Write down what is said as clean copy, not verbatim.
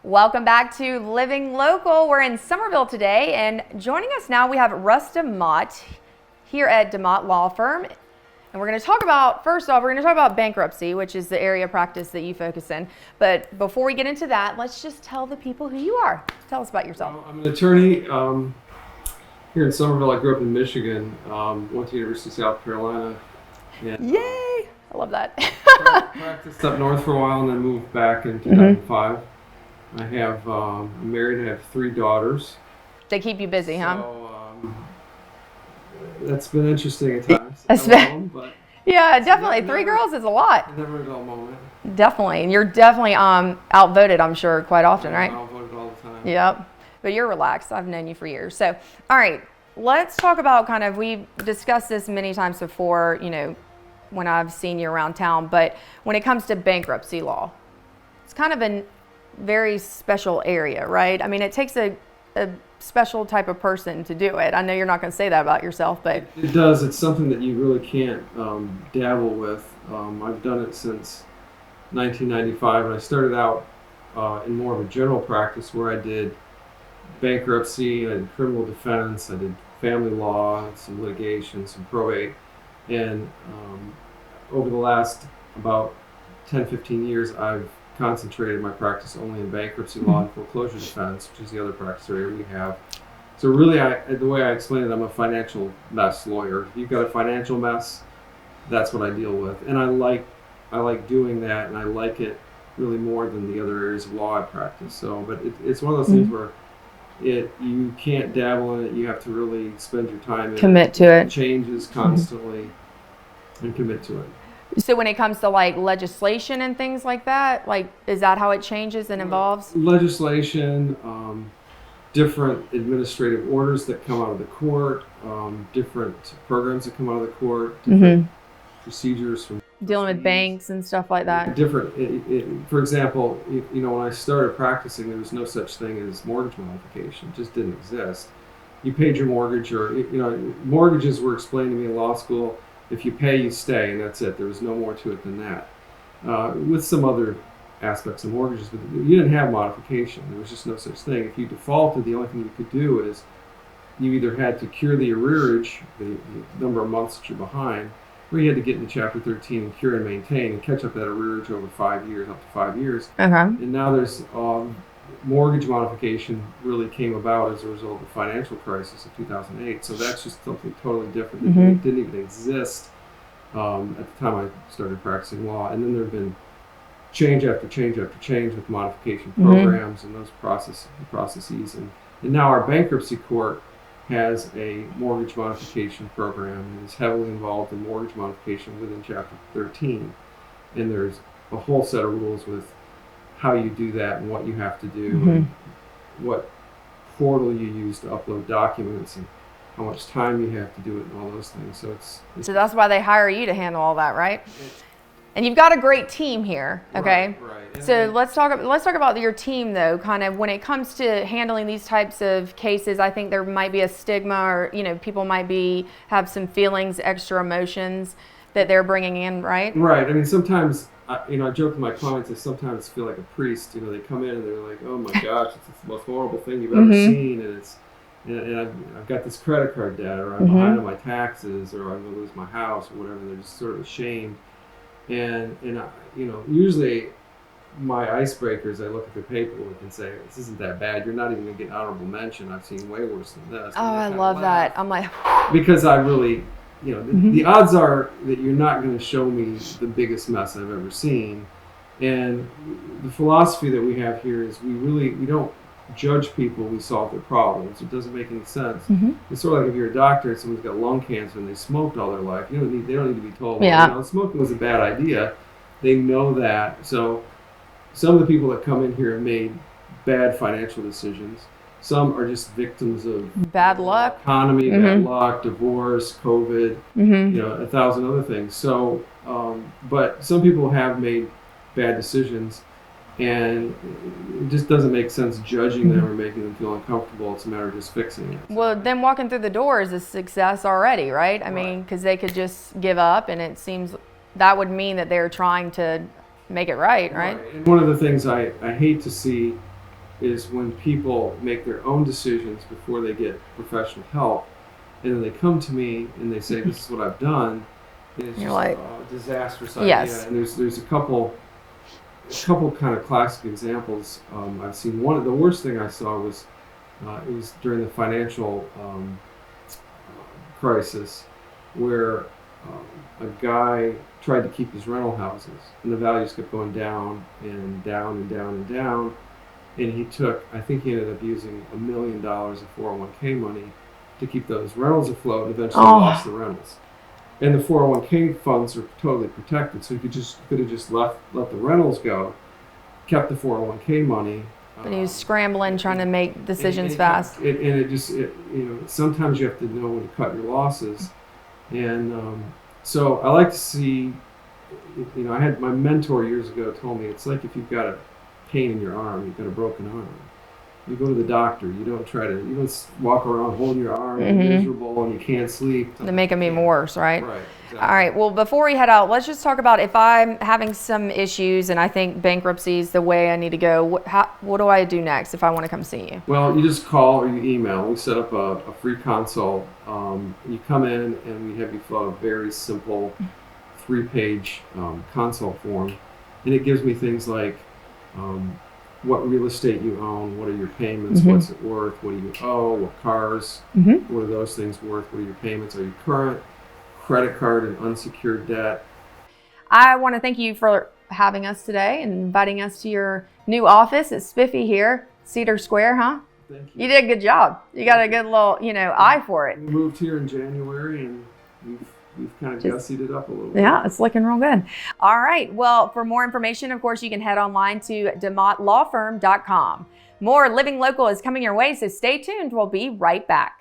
Welcome back to Living Local. We're in Somerville today, and joining us now we have DeMott here at DeMott Law Firm. And we're going to talk about, first off, we're going to talk about bankruptcy, which is the area of practice that you focus in. But before we get into that, let's just tell the people who you are. Tell us about yourself. Well, I'm an attorney here in Somerville. I grew up in Michigan, went to University of South Carolina. And, Yay! I love that. practiced up north for a while and then moved back in 2005. I have, I'm married, I have 3 daughters. They keep you busy, huh? So, that's been interesting at times. But yeah, definitely. 3 girls is a lot. Never a dull moment. Definitely. And you're definitely outvoted, I'm sure, quite often, right? Outvoted all the time. Yep. But you're relaxed. I've known you for years. So, all right, let's talk about we've discussed this many times before, when I've seen you around town, but when it comes to bankruptcy law, it's kind of a very special area, right? I mean, it takes a special type of person to do it. I know you're not going to say that about yourself, but it does. It's something that you really can't dabble with. I've done it since 1995, and I started out in more of a general practice where I did bankruptcy, I did criminal defense, I did family law, some litigation, some probate, and over the last about 10-15 years, I've concentrated my practice only in bankruptcy law and foreclosure defense, which is the other practice area we have. So really, the way I explain it, I'm a financial mess lawyer. If you've got a financial mess, that's what I deal with, and I like doing that, and I like it really more than the other areas of law I practice. So, but it's one of those things where you can't dabble in it. You have to really spend your time in it. Commit to it. Changes constantly, and commit to it. So when it comes to legislation and things like that, is that how it changes and evolves? Legislation, different administrative orders that come out of the court, different programs that come out of the court, different procedures from dealing with banks and stuff like that. Different. For example, when I started practicing, there was no such thing as mortgage modification. It just didn't exist. You paid your mortgage, or mortgages were explained to me in law school. If you pay, you stay, and that's it. There was no more to it than that. With some other aspects of mortgages, but you didn't have modification. There was just no such thing. If you defaulted, the only thing you could do is you either had to cure the arrearage, the number of months that you're behind, or you had to get into Chapter 13 and cure and maintain and catch up that arrearage over 5 years, up to 5 years. Okay. And now there's mortgage modification really came about as a result of the financial crisis of 2008. So that's just something totally different that didn't even exist at the time I started practicing law. And then there have been change after change after change with modification programs and those processes. And now our bankruptcy court has a mortgage modification program and is heavily involved in mortgage modification within Chapter 13. And there's a whole set of rules with how you do that and what you have to do and what portal you use to upload documents and how much time you have to do it and all those things. So that's why they hire you to handle all that, right? And you've got a great team here, okay? Right. So let's talk about your team, though. Kind of when it comes to handling these types of cases, I think there might be a stigma, or people might have some feelings, extra emotions that they're bringing in, right? Right. I mean, sometimes I joke with my clients. I sometimes feel like a priest. They come in and they're like, "Oh my gosh, it's the most horrible thing you've ever seen," and I've got this credit card debt, or I'm behind on my taxes, or I'm gonna lose my house, or whatever. They're just sort of ashamed. And usually my icebreakers, I look at the paperwork and say, "This isn't that bad. You're not even gonna get an honorable mention. I've seen way worse than this." Oh, I love that. I'm like, because I really, the odds are that you're not going to show me the biggest mess I've ever seen. And the philosophy that we have here is we don't judge people, we solve their problems. It doesn't make any sense. It's sort of like if you're a doctor and someone's got lung cancer and they smoked all their life. They don't need to be told, smoking was a bad idea. They know that. So some of the people that come in here have made bad financial decisions. Some are just victims of bad luck, economy, bad luck, divorce, COVID, 1,000 other things. So, but some people have made bad decisions, and it just doesn't make sense judging them or making them feel uncomfortable. It's a matter of just fixing it. Well, them walking through the door is a success already, right? I mean, because they could just give up, and it seems that would mean that they're trying to make it right? And one of the things I hate to see is when people make their own decisions before they get professional help, and then they come to me and they say, "This is what I've done," and it's You're just like, a disastrous idea. yes. And there's a couple kind of classic examples. I've seen. One of the worst thing I saw was it was during the financial crisis, where a guy tried to keep his rental houses, and the values kept going down and down and down and down. And I think he ended up using $1 million of 401k money to keep those rentals afloat, and eventually lost the rentals. And the 401k funds are totally protected, so he could have just let the rentals go, kept the 401k money. But he was scrambling, trying to make decisions and fast. Sometimes you have to know when to cut your losses. And so I like to see, I had my mentor years ago told me, it's like if you've got a pain in your arm, you've got a broken arm. You go to the doctor. You don't walk around holding your arm and miserable and you can't sleep. They make them even worse, right? Right. Exactly. All right. Well, before we head out, let's just talk about if I'm having some issues and I think bankruptcy is the way I need to go. What do I do next if I want to come see you? Well, you just call or you email. We set up a free consult. You come in and we have you fill out a very simple 3-page consult form, and it gives me things like what real estate you own, what are your payments, what's it worth, what do you owe, what cars, what are those things worth, what are your payments, are you current, credit card and unsecured debt. I want to thank you for having us today and inviting us to your new office. It's spiffy here, Cedar Square, huh? Thank you. You did a good job. You got a good little, eye for it. We moved here in January and we've kind of gussied it up a little bit. Yeah, it's looking real good. All right. Well, for more information, of course, you can head online to DeMottLawFirm.com. More Living Local is coming your way, so stay tuned. We'll be right back.